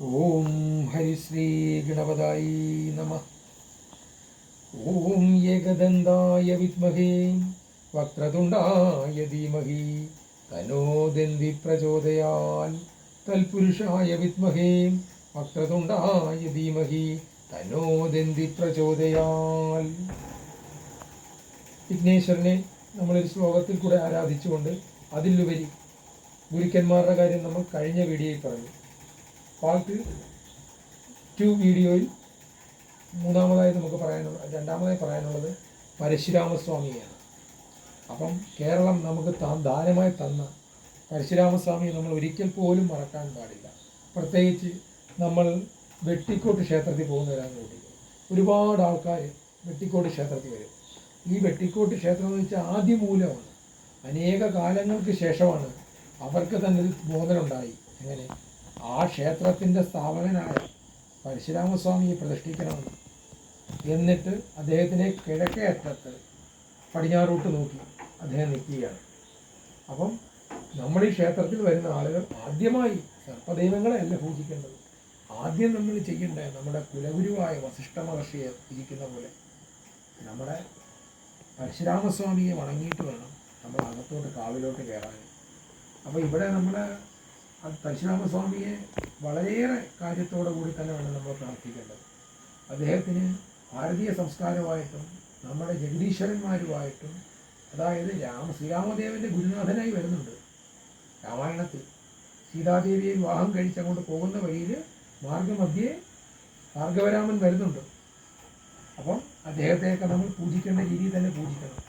ഓം ഹരിശ്രീ ഗണപതായി നമ. ഓം ഏകദന്തായ വിദ്മഹേ വക്രതുണ്ടായ ധീമഹി തന്നോ ദന്തി പ്രചോദയാൽ. തൽപുരുഷായ വിദ്മഹേ വക്രതുണ്ടായ ധീമഹി തന്നോ ദന്തി പ്രചോദയാൽ. വിഘ്നേശ്വരനെ നമ്മളൊരു ശ്ലോകത്തിൽ കൂടെ ആരാധിച്ചുകൊണ്ട് അതിലുപരി ഗുരുക്കന്മാരുടെ കാര്യം നമ്മൾ കഴിഞ്ഞ വീഡിയോയിൽ പറഞ്ഞു. പാർട്ട് 2 വീഡിയോയിൽ രണ്ടാമതായി പറയാനുള്ളത് പരശുരാമസ്വാമിയാണ്. അപ്പം കേരളം നമുക്ക് ദാനമായി തന്ന പരശുരാമസ്വാമിയെ നമ്മൾ ഒരിക്കൽ പോലും മറക്കാൻ പാടില്ല. പ്രത്യേകിച്ച് നമ്മൾ വെട്ടിക്കോട്ട് ക്ഷേത്രത്തിൽ പോകുന്നവരാണ് കൂട്ടിയത്. ഒരുപാട് ആൾക്കാർ വെട്ടിക്കോട്ട് ക്ഷേത്രത്തിൽ വരും. ഈ വെട്ടിക്കോട്ട് ക്ഷേത്രം എന്ന് വെച്ചാൽ ആദ്യമൂലമാണ്. അനേക കാലങ്ങൾക്ക് ശേഷമാണ് അവർക്ക് തന്നെ ഒരു ബോധമുണ്ടായി. എങ്ങനെ ആ ക്ഷേത്രത്തിൻ്റെ സ്ഥാപകനായ പരശുരാമസ്വാമിയെ പ്രതിഷ്ഠിക്കണമെന്ന്. എന്നിട്ട് അദ്ദേഹത്തിനെ കിഴക്കേ അറ്റത്ത് പടിഞ്ഞാറോട്ട് നോക്കി അദ്ദേഹം നിൽക്കുകയാണ്. അപ്പം നമ്മൾ ഈ ക്ഷേത്രത്തിൽ വരുന്ന ആളുകൾ ആദ്യമായി സർപ്പദൈവങ്ങളെ അല്ല പൂജിക്കേണ്ടത്. ആദ്യം നമ്മൾ ചെയ്യേണ്ടത് നമ്മുടെ കുലഗുരുവായ വസിഷ്ഠ മഹർഷിയെ പൂജിക്കുന്ന പോലെ നമ്മുടെ പരശുരാമസ്വാമിയെ വണങ്ങിയിട്ട് വേണം നമ്മൾ അകത്തോട്ട് കാവിലോട്ട് കയറാൻ. അപ്പോൾ ഇവിടെ നമ്മുടെ പരശുരാമസ്വാമിയെ വളരെയേറെ കാര്യത്തോടു കൂടി തന്നെ വേണം നമ്മൾ പ്രാർത്ഥിക്കേണ്ടത്. അദ്ദേഹത്തിന് ഭാരതീയ സംസ്കാരമായിട്ടും നമ്മുടെ ജഗദീശ്വരന്മാരുമായിട്ടും, അതായത് ശ്രീരാമദേവൻ്റെ ഗുരുനാഥനായി വരുന്നുണ്ട്. രാമായണത്തിൽ സീതാദേവിയെ വിവാഹം കഴിച്ചങ്ങോട്ട് പോകുന്ന വഴിയിൽ മാർഗമധ്യേ ഭാർഗവരാമൻ വരുന്നുണ്ട്. അപ്പം അദ്ദേഹത്തെയൊക്കെ നമ്മൾ പൂജിക്കേണ്ട രീതിയിൽ തന്നെ പൂജിക്കണം.